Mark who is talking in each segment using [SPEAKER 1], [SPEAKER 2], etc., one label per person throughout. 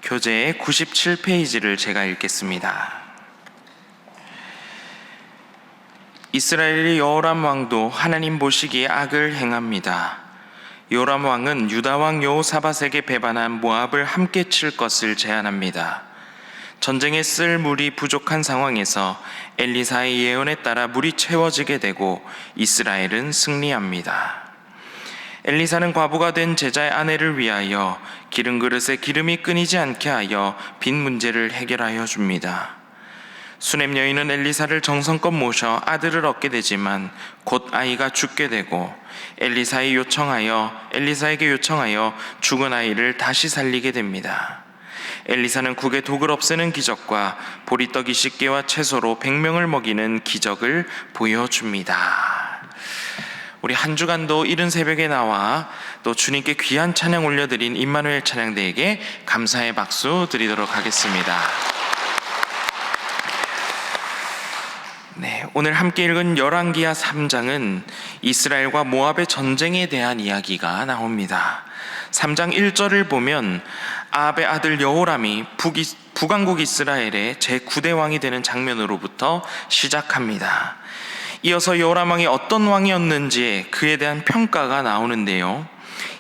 [SPEAKER 1] 교재의 97페이지를 제가 읽겠습니다. 이스라엘의 여호람 왕도 하나님 보시기에 악을 행합니다. 요람 왕은 유다 왕 여호사밧에게 배반한 모압을 함께 칠 것을 제안합니다. 전쟁에 쓸 물이 부족한 상황에서 엘리사의 예언에 따라 물이 채워지게 되고 이스라엘은 승리합니다. 엘리사는 과부가 된 제자의 아내를 위하여 기름 그릇에 기름이 끊이지 않게 하여 빈 문제를 해결하여 줍니다. 수넴 여인은 엘리사를 정성껏 모셔 아들을 얻게 되지만 곧 아이가 죽게 되고 엘리사에게 요청하여 죽은 아이를 다시 살리게 됩니다. 엘리사는 국의 독을 없애는 기적과 보리떡 20개와 채소로 100명을 먹이는 기적을 보여줍니다. 우리 한 주간도 이른 새벽에 나와 또 주님께 귀한 찬양 올려드린 임마누엘 찬양대에게 감사의 박수 드리도록 하겠습니다. 오늘 함께 읽은 열왕기하 3장은 이스라엘과 모압의 전쟁에 대한 이야기가 나옵니다. 3장 1절을 보면 아합의 아들 여호람이 북왕국 이스라엘의 제9대 왕이 되는 장면으로부터 시작합니다. 이어서 여호람 왕이 어떤 왕이었는지 그에 대한 평가가 나오는데요.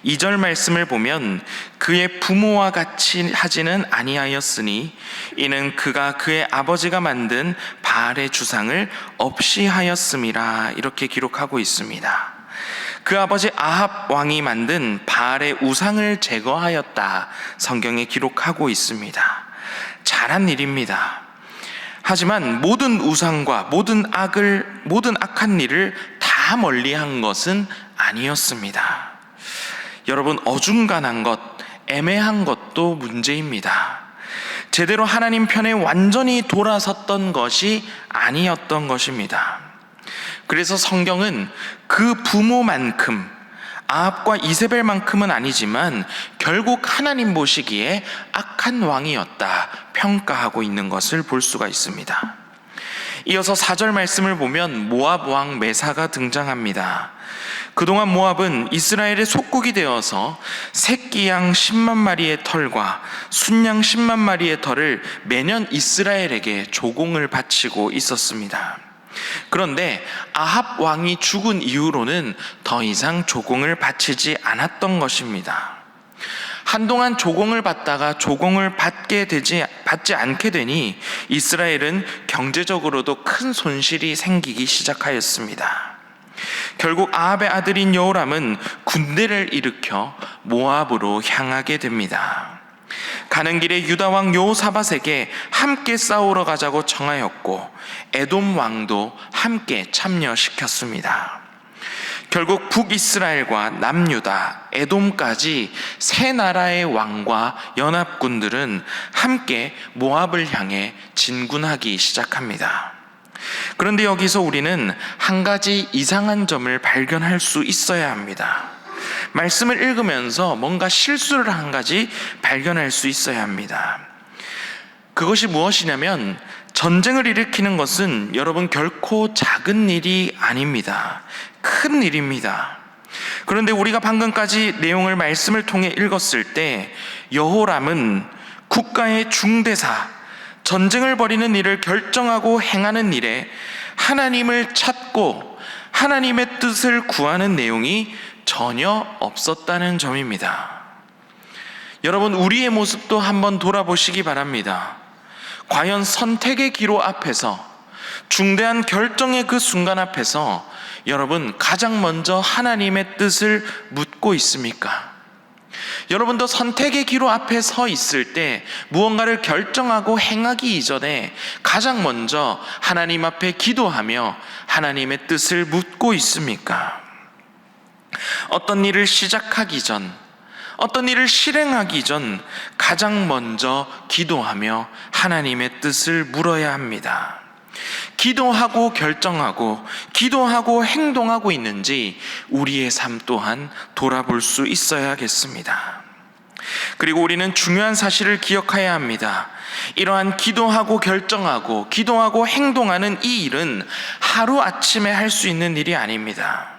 [SPEAKER 1] 2절 말씀을 보면 그의 부모와 같이 하지는 아니하였으니 이는 그가 그의 아버지가 만든 바알의 주상을 없이 하였음이라, 이렇게 기록하고 있습니다. 그 아버지 아합 왕이 만든 바알의 우상을 제거하였다, 성경에 기록하고 있습니다. 잘한 일입니다. 하지만 모든 우상과 모든 악한 일을 다 멀리한 것은 아니었습니다. 여러분, 어중간한 것, 애매한 것도 문제입니다. 제대로 하나님 편에 완전히 돌아섰던 것이 아니었던 것입니다. 그래서 성경은 그 부모만큼, 아합과 이세벨만큼은 아니지만 결국 하나님 보시기에 악한 왕이었다 평가하고 있는 것을 볼 수가 있습니다. 이어서 4절 말씀을 보면 모압 왕 메사가 등장합니다. 그동안 모압은 이스라엘의 속국이 되어서 새끼 양 10만 마리의 털과 순양 10만 마리의 털을 매년 이스라엘에게 조공을 바치고 있었습니다. 그런데 아합 왕이 죽은 이후로는 더 이상 조공을 바치지 않았던 것입니다. 한동안 조공을 받다가 조공을 받지 않게 되니 이스라엘은 경제적으로도 큰 손실이 생기기 시작하였습니다. 결국 아합의 아들인 여호람은 군대를 일으켜 모압으로 향하게 됩니다. 가는 길에 유다 왕 여호사밧에게 함께 싸우러 가자고 청하였고 에돔 왕도 함께 참여시켰습니다. 결국 북이스라엘과 남유다, 에돔까지 세 나라의 왕과 연합군들은 함께 모압을 향해 진군하기 시작합니다. 그런데 여기서 우리는 한 가지 이상한 점을 발견할 수 있어야 합니다. 말씀을 읽으면서 뭔가 실수를 한 가지 발견할 수 있어야 합니다. 그것이 무엇이냐면 전쟁을 일으키는 것은 여러분 결코 작은 일이 아닙니다. 큰 일입니다. 그런데 우리가 방금까지 내용을 말씀을 통해 읽었을 때 여호람은 국가의 중대사, 전쟁을 벌이는 일을 결정하고 행하는 일에 하나님을 찾고 하나님의 뜻을 구하는 내용이 전혀 없었다는 점입니다. 여러분, 우리의 모습도 한번 돌아보시기 바랍니다. 과연 선택의 기로 앞에서, 중대한 결정의 그 순간 앞에서 여러분 가장 먼저 하나님의 뜻을 묻고 있습니까? 여러분도 선택의 기로 앞에 서 있을 때 무언가를 결정하고 행하기 이전에 가장 먼저 하나님 앞에 기도하며 하나님의 뜻을 묻고 있습니까? 어떤 일을 시작하기 전, 어떤 일을 실행하기 전 가장 먼저 기도하며 하나님의 뜻을 물어야 합니다. 기도하고 결정하고 기도하고 행동하고 있는지 우리의 삶 또한 돌아볼 수 있어야겠습니다. 그리고 우리는 중요한 사실을 기억해야 합니다. 이러한 기도하고 결정하고 기도하고 행동하는 이 일은 하루아침에 할 수 있는 일이 아닙니다.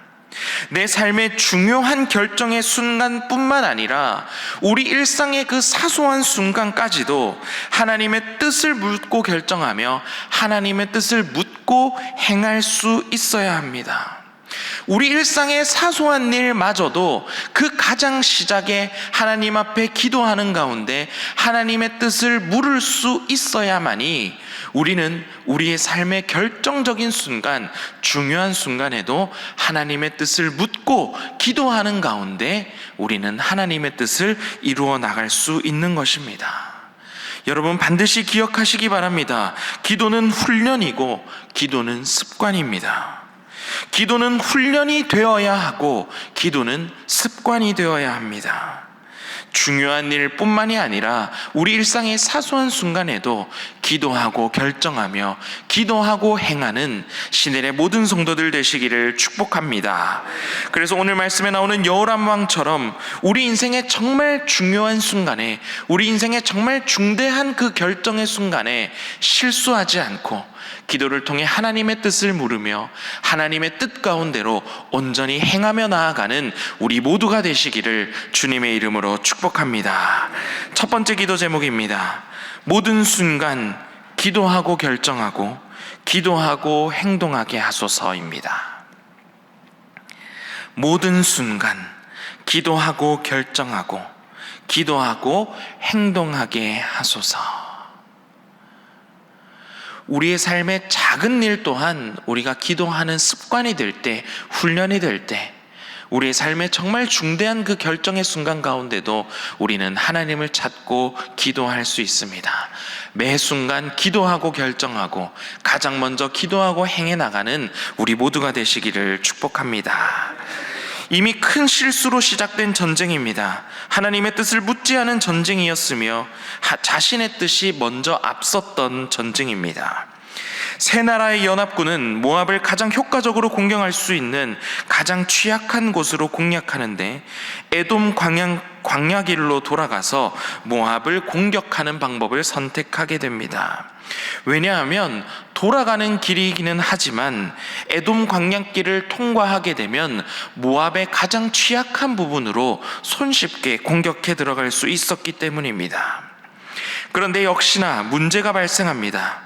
[SPEAKER 1] 내 삶의 중요한 결정의 순간뿐만 아니라 우리 일상의 그 사소한 순간까지도 하나님의 뜻을 묻고 결정하며 하나님의 뜻을 묻고 행할 수 있어야 합니다. 우리 일상의 사소한 일마저도 그 가장 시작에 하나님 앞에 기도하는 가운데 하나님의 뜻을 물을 수 있어야만이 우리는 우리의 삶의 결정적인 순간, 중요한 순간에도 하나님의 뜻을 묻고 기도하는 가운데 우리는 하나님의 뜻을 이루어 나갈 수 있는 것입니다. 여러분 반드시 기억하시기 바랍니다. 기도는 훈련이고 기도는 습관입니다. 기도는 훈련이 되어야 하고 기도는 습관이 되어야 합니다. 중요한 일뿐만이 아니라 우리 일상의 사소한 순간에도 기도하고 결정하며 기도하고 행하는 시내의 모든 성도들 되시기를 축복합니다. 그래서 오늘 말씀에 나오는 여호람 왕처럼 우리 인생의 정말 중요한 순간에, 우리 인생의 정말 중대한 그 결정의 순간에 실수하지 않고 기도를 통해 하나님의 뜻을 물으며 하나님의 뜻 가운데로 온전히 행하며 나아가는 우리 모두가 되시기를 주님의 이름으로 축복합니다. 첫 번째 기도 제목입니다. 모든 순간 기도하고 결정하고 기도하고 행동하게 하소서입니다. 모든 순간 기도하고 결정하고 기도하고 행동하게 하소서. 우리의 삶의 작은 일 또한 우리가 기도하는 습관이 될 때, 훈련이 될 때, 우리의 삶의 정말 중대한 그 결정의 순간 가운데도 우리는 하나님을 찾고 기도할 수 있습니다. 매 순간 기도하고 결정하고 가장 먼저 기도하고 행해 나가는 우리 모두가 되시기를 축복합니다. 이미 큰 실수로 시작된 전쟁입니다. 하나님의 뜻을 묻지 않은 전쟁이었으며 자신의 뜻이 먼저 앞섰던 전쟁입니다. 세 나라의 연합군은 모압을 가장 효과적으로 공격할 수 있는 가장 취약한 곳으로 공략하는데 에돔 광야길로 돌아가서 모압을 공격하는 방법을 선택하게 됩니다. 왜냐하면 돌아가는 길이기는 하지만 에돔 광야길을 통과하게 되면 모압의 가장 취약한 부분으로 손쉽게 공격해 들어갈 수 있었기 때문입니다. 그런데 역시나 문제가 발생합니다.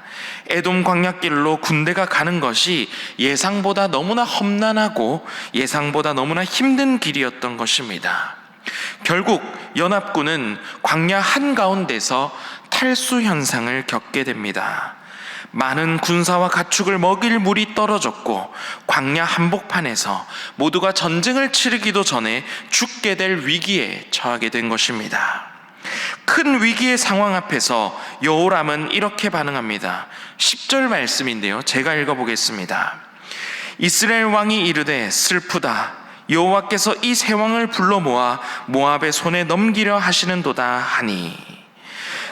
[SPEAKER 1] 에돔 광야길로 군대가 가는 것이 예상보다 너무나 험난하고 예상보다 너무나 힘든 길이었던 것입니다. 결국 연합군은 광야 한가운데서 탈수 현상을 겪게 됩니다. 많은 군사와 가축을 먹일 물이 떨어졌고 광야 한복판에서 모두가 전쟁을 치르기도 전에 죽게 될 위기에 처하게 된 것입니다. 큰 위기의 상황 앞에서 여호람은 이렇게 반응합니다. 10절 말씀인데요, 제가 읽어보겠습니다. 이스라엘 왕이 이르되 슬프다. 여호와께서 이 세 왕을 불러 모아 모압의 손에 넘기려 하시는도다 하니.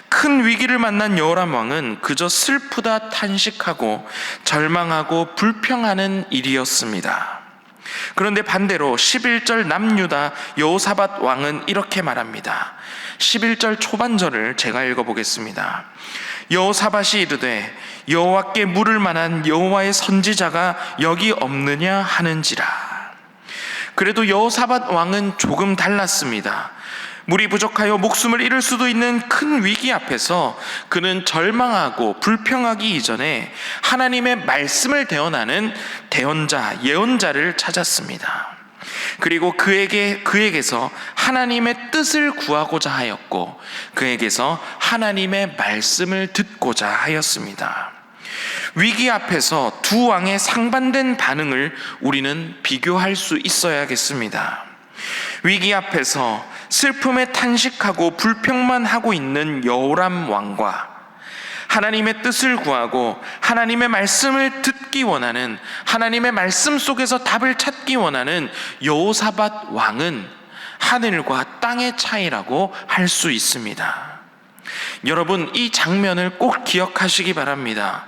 [SPEAKER 1] 큰 위기를 만난 여호람 왕은 그저 슬프다 탄식하고 절망하고 불평하는 일이었습니다. 그런데 반대로 11절 남유다 여호사밧 왕은 이렇게 말합니다. 11절 초반절을 제가 읽어보겠습니다. 여호사밧이 이르되 여호와께 물을 만한 여호와의 선지자가 여기 없느냐 하는지라. 그래도 여호사밧 왕은 조금 달랐습니다. 물이 부족하여 목숨을 잃을 수도 있는 큰 위기 앞에서 그는 절망하고 불평하기 이전에 하나님의 말씀을 대언하는 대언자, 예언자를 찾았습니다. 그리고 그에게서 하나님의 뜻을 구하고자 하였고 그에게서 하나님의 말씀을 듣고자 하였습니다. 위기 앞에서 두 왕의 상반된 반응을 우리는 비교할 수 있어야겠습니다. 위기 앞에서 슬픔에 탄식하고 불평만 하고 있는 여호람 왕과 하나님의 뜻을 구하고 하나님의 말씀을 듣기 원하는, 하나님의 말씀 속에서 답을 찾기 원하는 여호사밧 왕은 하늘과 땅의 차이라고 할 수 있습니다. 여러분, 이 장면을 꼭 기억하시기 바랍니다.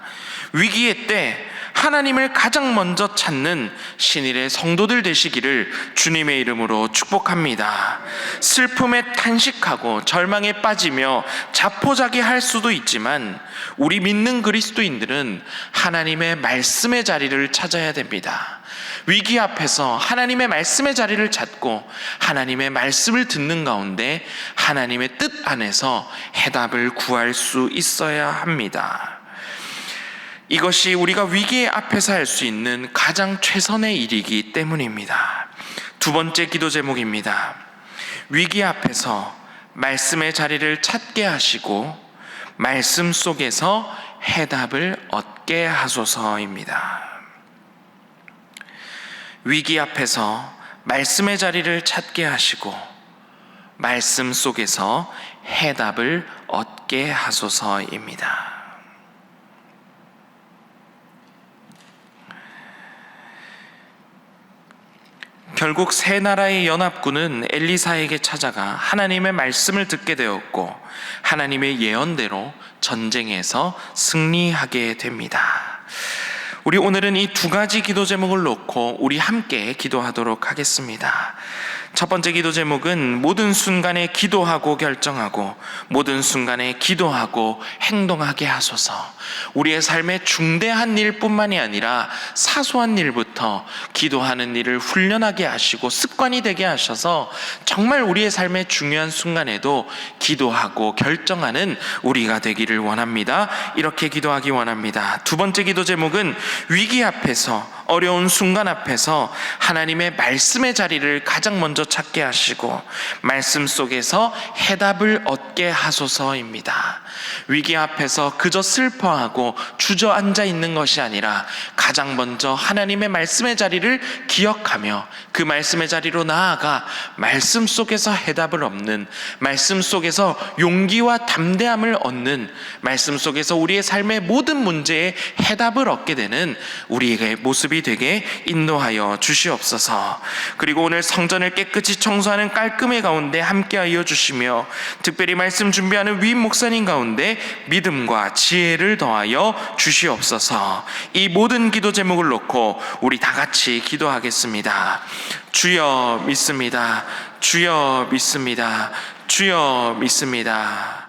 [SPEAKER 1] 위기의 때 하나님을 가장 먼저 찾는 신일의 성도들 되시기를 주님의 이름으로 축복합니다. 슬픔에 탄식하고 절망에 빠지며 자포자기할 수도 있지만 우리 믿는 그리스도인들은 하나님의 말씀의 자리를 찾아야 됩니다. 위기 앞에서 하나님의 말씀의 자리를 찾고 하나님의 말씀을 듣는 가운데 하나님의 뜻 안에서 해답을 구할 수 있어야 합니다. 이것이 우리가 위기 앞에서 할 수 있는 가장 최선의 일이기 때문입니다. 두 번째 기도 제목입니다. 위기 앞에서 말씀의 자리를 찾게 하시고 말씀 속에서 해답을 얻게 하소서입니다. 위기 앞에서 말씀의 자리를 찾게 하시고 말씀 속에서 해답을 얻게 하소서입니다. 결국 세 나라의 연합군은 엘리사에게 찾아가 하나님의 말씀을 듣게 되었고 하나님의 예언대로 전쟁에서 승리하게 됩니다. 우리 오늘은 이 두 가지 기도 제목을 놓고 우리 함께 기도하도록 하겠습니다. 첫 번째 기도 제목은 모든 순간에 기도하고 결정하고 모든 순간에 기도하고 행동하게 하소서. 우리의 삶의 중대한 일뿐만이 아니라 사소한 일부터 기도하는 일을 훈련하게 하시고 습관이 되게 하셔서 정말 우리의 삶의 중요한 순간에도 기도하고 결정하는 우리가 되기를 원합니다. 이렇게 기도하기 원합니다. 두 번째 기도 제목은 위기 앞에서 어려운 순간 앞에서 하나님의 말씀의 자리를 가장 먼저 찾게 하시고 말씀 속에서 해답을 얻게 하소서입니다. 위기 앞에서 그저 슬퍼하고 주저앉아 있는 것이 아니라 가장 먼저 하나님의 말씀의 자리를 기억하며 그 말씀의 자리로 나아가 말씀 속에서 해답을 얻는, 말씀 속에서 용기와 담대함을 얻는, 말씀 속에서 우리의 삶의 모든 문제에 해답을 얻게 되는 우리의 모습이 되게 인도하여 주시옵소서. 그리고 오늘 성전을 깨끗이 청소하는 깔끔의 가운데 함께하여 주시며 특별히 말씀 준비하는 위임 목사님 가운데 믿음과 지혜를 더하여 주시옵소서. 이 모든 기도 제목을 놓고 우리 다 같이 기도하겠습니다. 주여 믿습니다. 주여 믿습니다. 주여 믿습니다.